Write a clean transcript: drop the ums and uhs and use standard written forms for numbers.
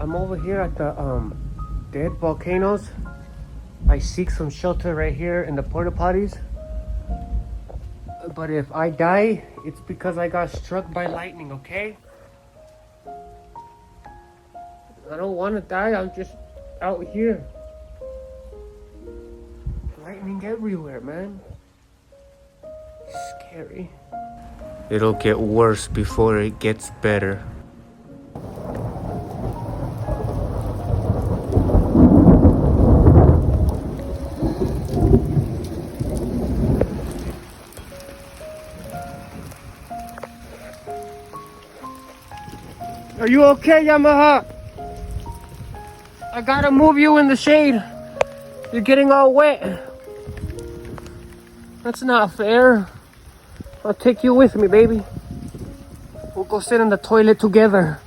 I'm over here at the dead volcanoes. I seek some shelter right here in the porta potties. But if I die, it's because I got struck by lightning, okay? I don't want to die, I'm just out here. Lightning everywhere, man. Scary. It'll get worse before it gets better. Are you okay, Yamaha? I gotta move you in the shade. You're getting all wet. That's not fair. I'll take you with me, baby. We'll go sit in the toilet together.